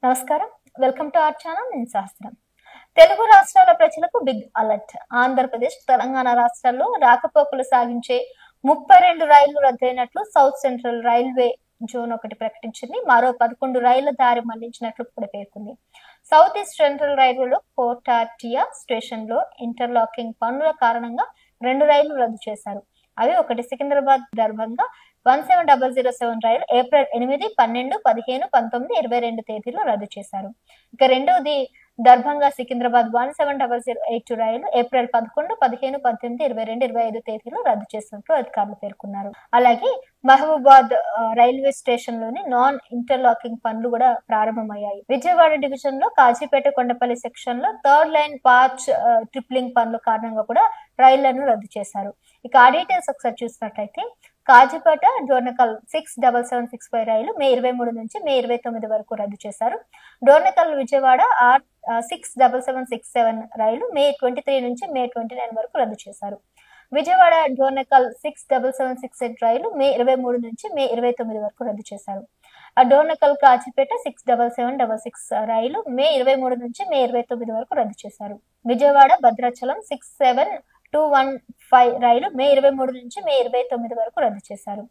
నమస్కారం. Welcome to our channel నేను శాస్త్రం. తెలుగు రాష్ట్రాల ప్రజలకు బిగ్ అలర్ట్. ఆంధ్రప్రదేశ్, తెలంగాణ రాష్ట్రాల్లో రాకపోకలు సాగించే 32 రైళ్లు రద్దయినట్లు సౌత్ సెంట్రల్ రైల్వే జోన్ ఒకటి ప్రకటించింది. మరో 11 రైళ్ల దారి మళ్లించినట్లు కూడా పేర్కొంది. సౌత్ ఈస్ట్ సెంట్రల్ రైల్వేలో కోటాటియా స్టేషన్ లో ఇంటర్లాకింగ్ పనుల కారణంగా 2 రైళ్లు రద్దు చేశారు. అవి ఒకటి సికింద్రాబాద్ దర్భంగా 17007 రైలు ఏప్రిల్ 8, 12, 15, 19, 22 తేదీలో రద్దు చేశారు. ఇక రెండవది దర్భంగా సికింద్రాబాద్ 17008 రైలు ఏప్రిల్ 11, 15, 18, 22, 25 తేదీలో రద్దు చేసినట్లు అధికారులు పేర్కొన్నారు. అలాగే మహబూబాద్ రైల్వే స్టేషన్ లోని నాన్ ఇంటర్లాకింగ్ పనులు కూడా ప్రారంభమయ్యాయి. విజయవాడ డివిజన్ లో కాజీపేట కొండపల్లి సెక్షన్ లో థర్డ్ లైన్ పార్చ్ ట్రిప్లింగ్ పనుల కారణంగా కూడా రైళ్లను రద్దు చేశారు. ఇక ఆ డీటెయిల్స్ ఒకసారి చూసినట్లయితే కాజీపేట డోర్నకల్ 67765 రైలు మే 23 నుంచి మే 29 వరకు రద్దు చేశారు. డోర్నకల్ విజయవాడ 67767 రైలు మే 23 నుంచి మే 29 వరకు రద్దు చేశారు. విజయవాడ డోర్నకల్ 67768 రైలు మే 23 నుంచి మే 29 వరకు రద్దు చేశారు. ఆ డోర్నకల్ కాజీపేట 67766 రైలు మే 23 నుంచి మే 29 వరకు రద్దు చేశారు. విజయవాడ భద్రాచలం 67215 రైలు మే 23 నుంచి మే 29 వరకు రద్దు చేశారు.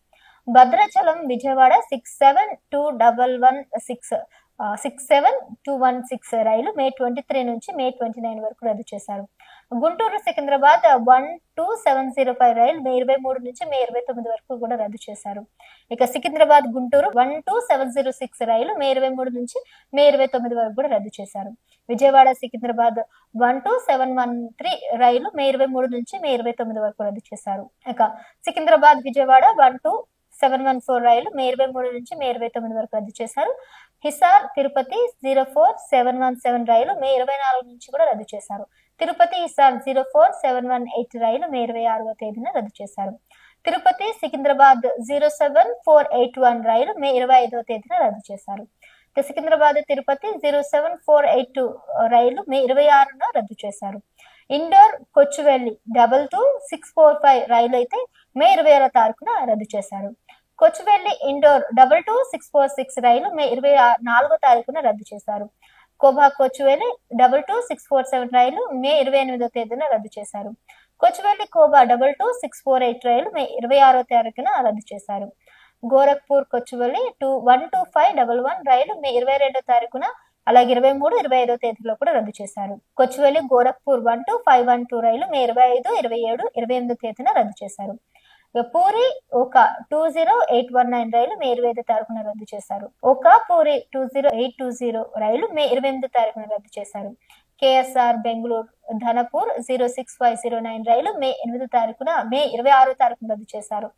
భద్రాచలం విజయవాడ 67216 రైలు మే 23 నుంచి మే 29 వరకు రద్దు చేశారు. గుంటూరు సికింద్రాబాద్ 12705 రైలు మే 23 నుంచి మే 29 వరకు కూడా రద్దు చేశారు. ఇక సికింద్రాబాద్ గుంటూరు 12706 రైలు మే 23 నుంచి మే 29 వరకు కూడా రద్దు చేశారు. విజయవాడ సికింద్రాబాద్ 12713 రైలు మే 23 నుంచి మే 29 వరకు రద్దు చేశారు. ఇక సికింద్రాబాద్ విజయవాడ 12714 రైలు మే 23 నుంచి మే 29 వరకు రద్దు చేశారు. హిసార్ తిరుపతి 04717 రైలు మే 24 నుంచి కూడా రద్దు చేశారు. తిరుపతి హిసార్ 04718 రైలు మే 26వ తేదీన రద్దు చేశారు. తిరుపతి సికింద్రాబాద్ 07481 రైలు మే 25వ తేదీన రద్దు చేశారు. సికింద్రాబాద్ తిరుపతి 07482 రైలు మే 26న రద్దు చేశారు. ఇండోర్ కొచ్చువెల్లి 22645 రైలు అయితే మే 26వ తారీఖున రద్దు చేశారు. కొచ్చువెల్లి ఇండోర్ 22646 రైలు మే 24వ తారీఖున రద్దు చేశారు. కోబా కొచ్చువెల్లి 22647 రైలు మే 28వ తేదీన రద్దు చేశారు. కొచ్చువెల్లి కోబా 22648 రైలు మే 26వ తారీఖున రద్దు చేశారు. గోరఖ్పూర్ కొచ్చువెల్లి 12511 రైలు మే 22వ తారీఖున అలాగే 23, 25వ తేదీలో కూడా రద్దు చేశారు. కొచ్చువెల్లి గోరఖ్పూర్ 12512 రైలు మే 25, 27, 28 తేదీన రద్దు చేశారు. పూరి ఒక 20819 రైలు మే 25వ తారీఖున రద్దు చేశారు. ఒక పూరి 20820 రైలు మే 28వ తారీఖున రద్దు చేశారు. కేఎస్ఆర్ బెంగళూరు ధనపూర్ 06509 రైలు మే 8వ తారీఖున మే 26వ తారీఖున రద్దు చేశారు.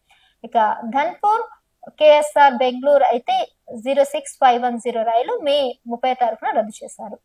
ఇక ధన్పూర్ కేఎస్ఆర్ బెంగళూరు అయితే 06510 రైలు మే 30వ తారీఖున రద్దు చేశారు.